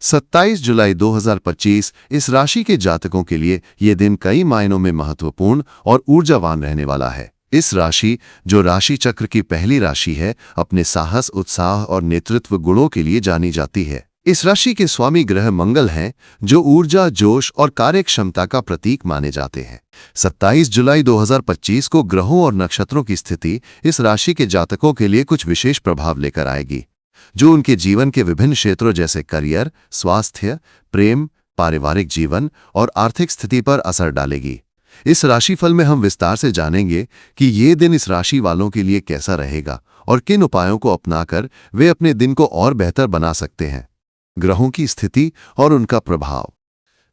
27 जुलाई 2025 इस राशि के जातकों के लिए ये दिन कई मायनों में महत्वपूर्ण और ऊर्जावान रहने वाला है। इस राशि, जो राशि चक्र की पहली राशि है, अपने साहस, उत्साह और नेतृत्व गुणों के लिए जानी जाती है। इस राशि के स्वामी ग्रह मंगल हैं, जो ऊर्जा, जोश और कार्यक्षमता का प्रतीक माने जाते हैं। 27 जुलाई 2025 को ग्रहों और नक्षत्रों की स्थिति इस राशि के जातकों के लिए कुछ विशेष प्रभाव लेकर आएगी, जो उनके जीवन के विभिन्न क्षेत्रों जैसे करियर, स्वास्थ्य, प्रेम, पारिवारिक जीवन और आर्थिक स्थिति पर असर डालेगी। इस राशिफल में हम विस्तार से जानेंगे कि ये दिन इस राशि वालों के लिए कैसा रहेगा और किन उपायों को अपनाकर वे अपने दिन को और बेहतर बना सकते हैं। ग्रहों की स्थिति और उनका प्रभाव।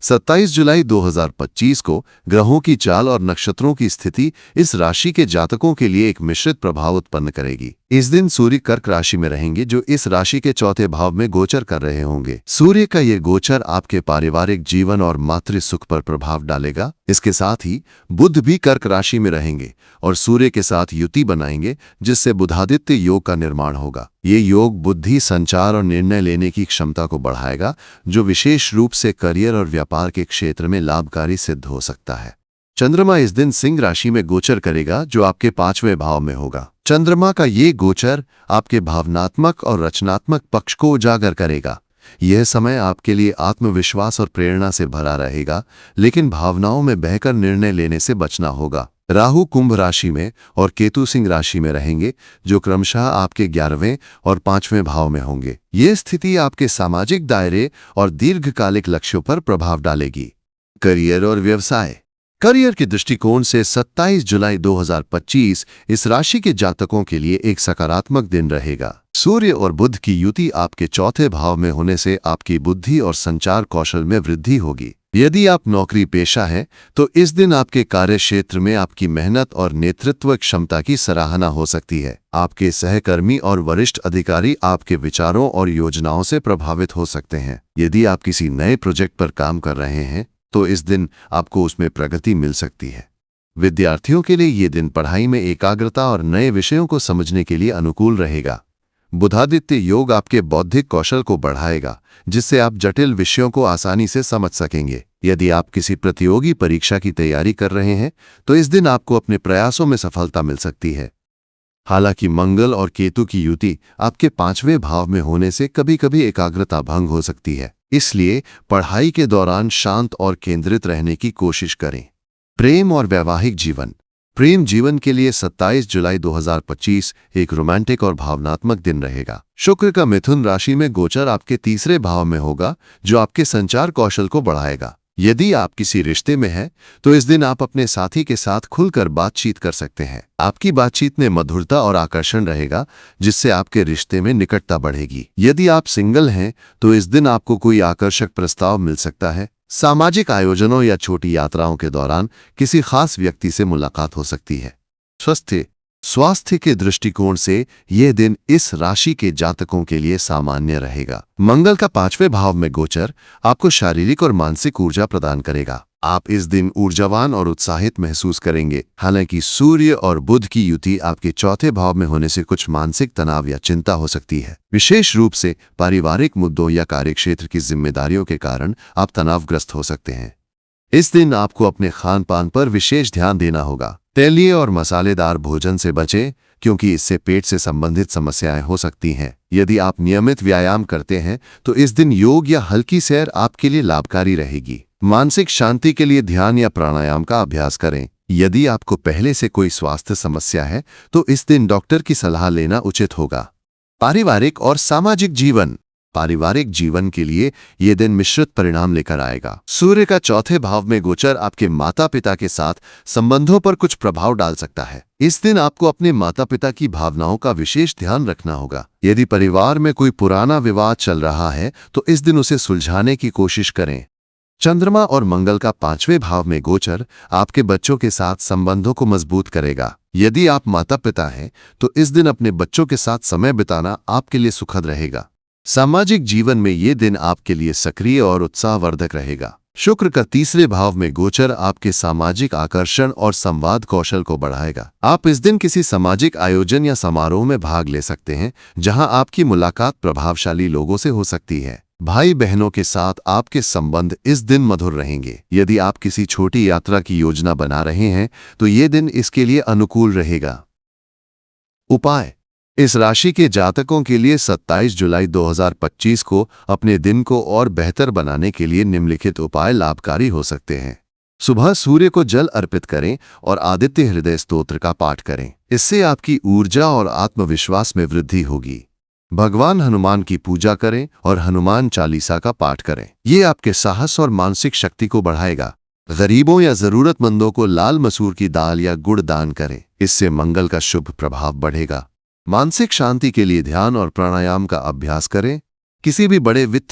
27 जुलाई 2025 को ग्रहों की चाल और नक्षत्रों की स्थिति इस राशि के जातकों के लिए एक मिश्रित प्रभाव उत्पन्न करेगी। इस दिन सूर्य कर्क राशि में रहेंगे, जो इस राशि के चौथे भाव में गोचर कर रहे होंगे। सूर्य का ये गोचर आपके पारिवारिक जीवन और मातृ सुख पर प्रभाव डालेगा। इसके साथ ही बुध भी कर्क राशि में रहेंगे और सूर्य के साथ युति बनाएंगे, जिससे बुधादित्य योग का निर्माण होगा। ये योग बुद्धि, संचार और निर्णय लेने की क्षमता को बढ़ाएगा, जो विशेष रूप से करियर और व्यापार के क्षेत्र में लाभकारी सिद्ध हो सकता है। चंद्रमा इस दिन सिंह राशि में गोचर करेगा, जो आपके 5वें भाव में होगा। चंद्रमा का ये गोचर आपके भावनात्मक और रचनात्मक पक्ष को उजागर करेगा। यह समय आपके लिए आत्मविश्वास और प्रेरणा से भरा रहेगा, लेकिन भावनाओं में बहकर निर्णय लेने से बचना होगा। राहु कुंभ राशि में और केतु सिंह राशि में रहेंगे, जो क्रमशः आपके 11वें और 5वें भाव में होंगे। ये स्थिति आपके सामाजिक दायरे और दीर्घकालिक लक्ष्यों पर प्रभाव डालेगी। करियर और व्यवसाय। करियर के दृष्टिकोण से 27 जुलाई 2025 इस राशि के जातकों के लिए एक सकारात्मक दिन रहेगा। सूर्य और बुध की युति आपके चौथे भाव में होने से आपकी बुद्धि और संचार कौशल में वृद्धि होगी। यदि आप नौकरी पेशा हैं, तो इस दिन आपके कार्य क्षेत्र में आपकी मेहनत और नेतृत्व क्षमता की सराहना हो सकती है। आपके सहकर्मी और वरिष्ठ अधिकारी आपके विचारों और योजनाओं से प्रभावित हो सकते हैं। यदि आप किसी नए प्रोजेक्ट पर काम कर रहे हैं, तो इस दिन आपको उसमें प्रगति मिल सकती है। विद्यार्थियों के लिए ये दिन पढ़ाई में एकाग्रता और नए विषयों को समझने के लिए अनुकूल रहेगा। बुधादित्य योग आपके बौद्धिक कौशल को बढ़ाएगा, जिससे आप जटिल विषयों को आसानी से समझ सकेंगे। यदि आप किसी प्रतियोगी परीक्षा की तैयारी कर रहे हैं, तो इस दिन आपको अपने प्रयासों में सफलता मिल सकती है। हालांकि मंगल और केतु की युति आपके 5वें भाव में होने से कभी-कभी एकाग्रता भंग हो सकती है। इसलिए पढ़ाई के दौरान शांत और केंद्रित रहने की कोशिश करें। प्रेम और वैवाहिक जीवन। प्रेम जीवन के लिए 27 जुलाई 2025 एक रोमांटिक और भावनात्मक दिन रहेगा। शुक्र का मिथुन राशि में गोचर आपके 3रे भाव में होगा, जो आपके संचार कौशल को बढ़ाएगा। यदि आप किसी रिश्ते में हैं, तो इस दिन आप अपने साथी के साथ खुलकर बातचीत कर सकते हैं। आपकी बातचीत में मधुरता और आकर्षण रहेगा, जिससे आपके रिश्ते में निकटता बढ़ेगी। यदि आप सिंगल हैं, तो इस दिन आपको कोई आकर्षक प्रस्ताव मिल सकता है। सामाजिक आयोजनों या छोटी यात्राओं के दौरान किसी खास व्यक्ति से मुलाकात हो सकती है। स्वास्थ्य के दृष्टिकोण से यह दिन इस राशि के जातकों के लिए सामान्य रहेगा। मंगल का 5वें भाव में गोचर आपको शारीरिक और मानसिक ऊर्जा प्रदान करेगा। आप इस दिन ऊर्जावान और उत्साहित महसूस करेंगे। हालांकि सूर्य और बुध की युति आपके चौथे भाव में होने से कुछ मानसिक तनाव या चिंता हो सकती है। विशेष रूप से पारिवारिक मुद्दों या कार्यक्षेत्र की जिम्मेदारियों के कारण आप तनावग्रस्त हो सकते हैं। इस दिन आपको अपने खान पान पर विशेष ध्यान देना होगा। तैलीय और मसालेदार भोजन से बचें, क्योंकि इससे पेट से संबंधित समस्याएं हो सकती हैं। यदि आप नियमित व्यायाम करते हैं, तो इस दिन योग या हल्की सैर आपके लिए लाभकारी रहेगी। मानसिक शांति के लिए ध्यान या प्राणायाम का अभ्यास करें। यदि आपको पहले से कोई स्वास्थ्य समस्या है, तो इस दिन डॉक्टर की सलाह लेना उचित होगा। पारिवारिक और सामाजिक जीवन। पारिवारिक जीवन के लिए यह दिन मिश्रित परिणाम लेकर आएगा। सूर्य का चौथे भाव में गोचर आपके माता पिता के साथ संबंधों पर कुछ प्रभाव डाल सकता है। इस दिन आपको अपने माता पिता की भावनाओं का विशेष ध्यान रखना होगा। यदि परिवार में कोई पुराना विवाद चल रहा है, तो इस दिन उसे सुलझाने की कोशिश करें। चंद्रमा और मंगल का 5वें भाव में गोचर आपके बच्चों के साथ संबंधों को मजबूत करेगा। यदि आप माता पिता हैं, तो इस दिन अपने बच्चों के साथ समय बिताना आपके लिए सुखद रहेगा। सामाजिक जीवन में ये दिन आपके लिए सक्रिय और उत्साहवर्धक रहेगा। शुक्र का 3रे भाव में गोचर आपके सामाजिक आकर्षण और संवाद कौशल को बढ़ाएगा। आप इस दिन किसी सामाजिक आयोजन या समारोह में भाग ले सकते हैं, जहां आपकी मुलाकात प्रभावशाली लोगों से हो सकती है। भाई बहनों के साथ आपके संबंध इस दिन मधुर रहेंगे। यदि आप किसी छोटी यात्रा की योजना बना रहे हैं तो ये दिन इसके लिए अनुकूल रहेगा। उपाय। इस राशि के जातकों के लिए 27 जुलाई 2025 को अपने दिन को और बेहतर बनाने के लिए निम्नलिखित उपाय लाभकारी हो सकते हैं। सुबह सूर्य को जल अर्पित करें और आदित्य हृदय स्तोत्र का पाठ करें। इससे आपकी ऊर्जा और आत्मविश्वास में वृद्धि होगी। भगवान हनुमान की पूजा करें और हनुमान चालीसा का पाठ करें। ये आपके साहस और मानसिक शक्ति को बढ़ाएगा। गरीबों या जरूरतमंदों को लाल मसूर की दाल या गुड़ दान करें। इससे मंगल का शुभ प्रभाव बढ़ेगा। मानसिक शांति के लिए ध्यान और प्राणायाम का अभ्यास करें। किसी भी बड़े वित्तीय